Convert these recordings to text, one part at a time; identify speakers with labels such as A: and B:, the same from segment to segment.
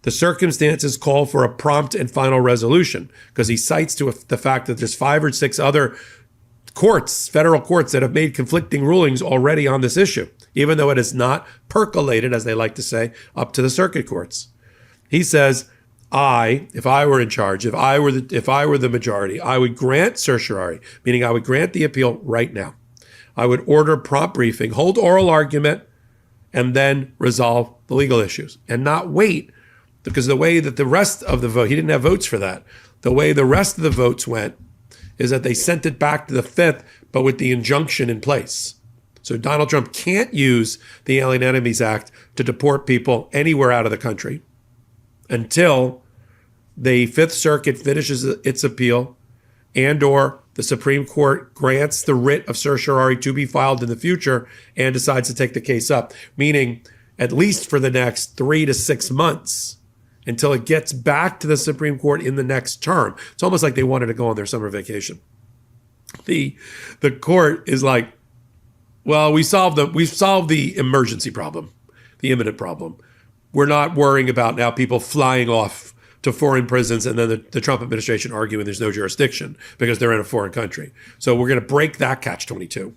A: The circumstances call for a prompt and final resolution, because he cites to the fact that there's 5 or 6 other courts, federal courts, that have made conflicting rulings already on this issue, even though it has not percolated, as they like to say, up to the circuit courts. He says, if I were in charge, if I were the majority, I would grant certiorari, meaning I would grant the appeal right now. I would order prompt briefing, hold oral argument, and then resolve the legal issues, and not wait, because the way that the rest of the vote, he didn't have votes for that. The way the rest of the votes went is that they sent it back to the 5th, but with the injunction in place. So Donald Trump can't use the Alien Enemies Act to deport people anywhere out of the country until the 5th Circuit finishes its appeal and or the Supreme Court grants the writ of certiorari to be filed in the future and decides to take the case up, meaning at least for the next 3 to 6 months until it gets back to the Supreme Court in the next term. It's almost like they wanted to go on their summer vacation. The court is like, well, we've solved the emergency problem, the imminent problem. We're not worrying about now people flying off to foreign prisons and then the Trump administration arguing there's no jurisdiction because they're in a foreign country. So we're going to break that catch-22,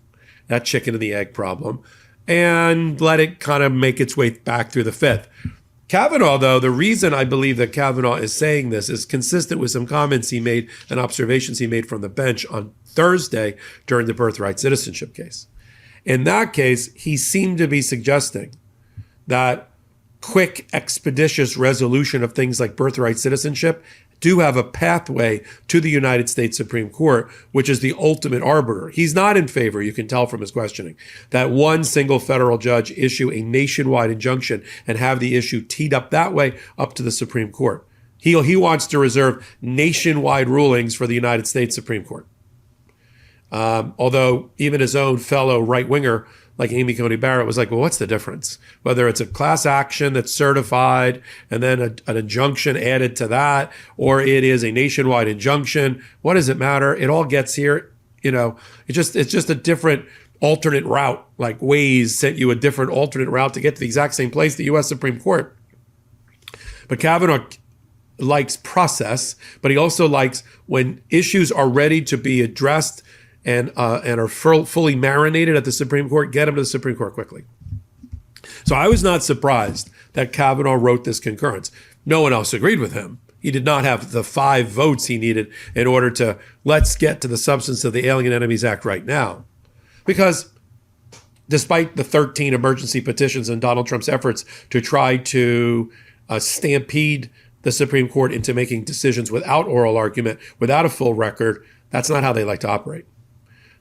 A: that chicken and the egg problem, and let it kind of make its way back through the 5th. Kavanaugh, though, the reason I believe that Kavanaugh is saying this is consistent with some comments he made and observations he made from the bench on Thursday during the birthright citizenship case. In that case, he seemed to be suggesting that quick, expeditious resolution of things like birthright citizenship do have a pathway to the United States Supreme Court, which is the ultimate arbiter. He's not in favor, you can tell from his questioning, that one single federal judge issue a nationwide injunction and have the issue teed up that way up to the Supreme Court. He wants to reserve nationwide rulings for the United States Supreme Court. Although even his own fellow right-winger, like Amy Coney Barrett, was like, well, what's the difference? Whether it's a class action that's certified and then an injunction added to that, or it is a nationwide injunction, what does it matter? It all gets here. It's just a different alternate route, like Waze sent you a different alternate route to get to the exact same place, the U.S. Supreme Court. But Kavanaugh likes process, but he also likes when issues are ready to be addressed and are fully marinated at the Supreme Court, get them to the Supreme Court quickly. So I was not surprised that Kavanaugh wrote this concurrence. No one else agreed with him. He did not have the 5 votes he needed in order to let's get to the substance of the Alien Enemies Act right now. Because despite the 13 emergency petitions and Donald Trump's efforts to try to stampede the Supreme Court into making decisions without oral argument, without a full record, that's not how they like to operate.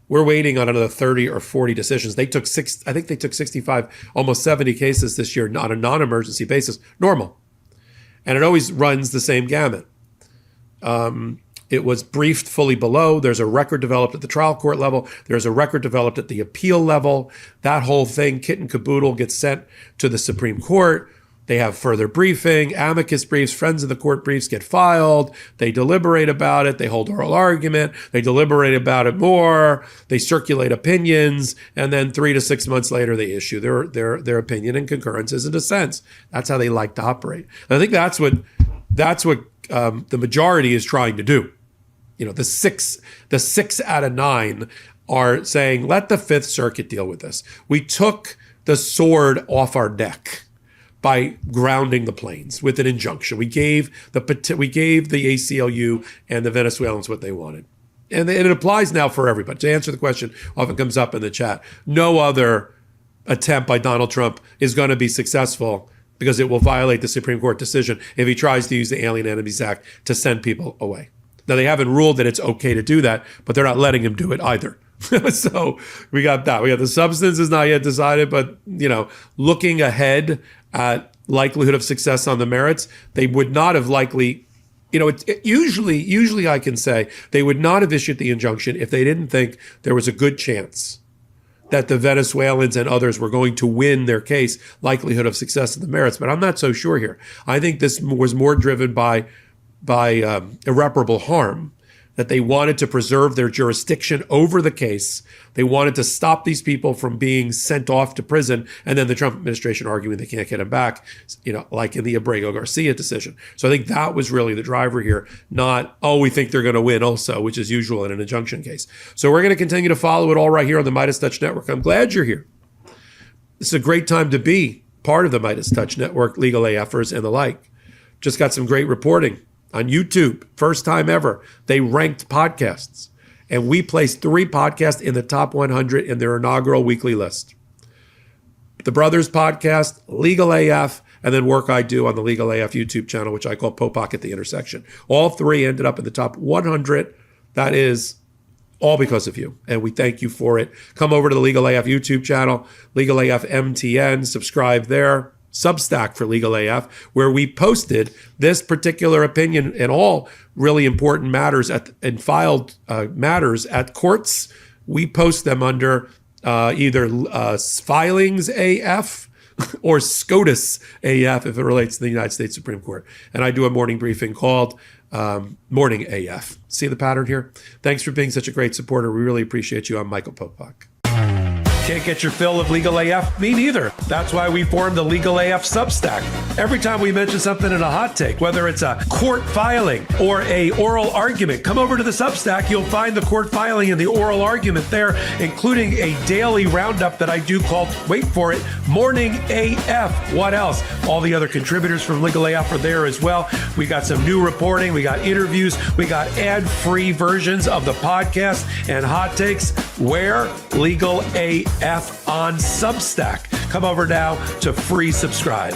A: We're waiting on another 30 or 40 decisions. I think they took 65, almost 70 cases this year on a non-emergency basis, normal. And it always runs the same gamut. It was briefed fully below. There's a record developed at the trial court level. There's a record developed at the appeal level. That whole thing, kit and caboodle, gets sent to the Supreme Court. They have further briefing, amicus briefs, friends of the court briefs get filed. They deliberate about it. They hold oral argument. They deliberate about it more. They circulate opinions. And then 3 to 6 months later, they issue their opinion and concurrences and dissents. That's how they like to operate. And I think that's what the majority is trying to do. The six out of 9 are saying, let the 5th Circuit deal with this. We took the sword off our neck by grounding the planes with an injunction. We gave the ACLU and the Venezuelans what they wanted. And it applies now for everybody. To answer the question, often comes up in the chat, no other attempt by Donald Trump is going to be successful because it will violate the Supreme Court decision if he tries to use the Alien Enemies Act to send people away. Now, they haven't ruled that it's okay to do that, but they're not letting him do it either. So we got that. We got the substance is not yet decided, but, looking ahead at likelihood of success on the merits, they would not have likely, usually I can say they would not have issued the injunction if they didn't think there was a good chance that the Venezuelans and others were going to win their case, likelihood of success in the merits. But I'm not so sure here. I think this was more driven by irreparable harm that they wanted to preserve their jurisdiction over the case. They wanted to stop these people from being sent off to prison. And then the Trump administration arguing they can't get them back, like in the Abrego Garcia decision. So I think that was really the driver here, not, oh, we think they're going to win also, which is usual in an injunction case. So we're going to continue to follow it all right here on the Midas Touch Network. I'm glad you're here. This is a great time to be part of the Midas Touch Network, legal AFers and the like. Just got some great reporting on YouTube. First time ever, they ranked podcasts. And we placed 3 podcasts in the top 100 in their inaugural weekly list. The Brothers Podcast, Legal AF, and then work I do on the Legal AF YouTube channel, which I call Popak at the Intersection. All 3 ended up in the top 100. That is all because of you, and we thank you for it. Come over to the Legal AF YouTube channel, Legal AF MTN, subscribe there. Substack for Legal AF, where we posted this particular opinion and all really important matters and filed matters at courts. We post them under either Filings AF or SCOTUS AF if it relates to the United States Supreme Court. And I do a morning briefing called Morning AF. See the pattern here? Thanks for being such a great supporter. We really appreciate you. I'm Michael Popak. Can't get your fill of Legal AF? Me neither. That's why we formed the Legal AF Substack. Every time we mention something in a hot take, whether it's a court filing or a oral argument, come over to the Substack. You'll find the court filing and the oral argument there, including a daily roundup that I do called, wait for it, Morning AF. What else? All the other contributors from Legal AF are there as well. We got some new reporting. We got interviews. We got ad-free versions of the podcast and hot takes. Where? Legal AF on Substack. Come over now to free subscribe.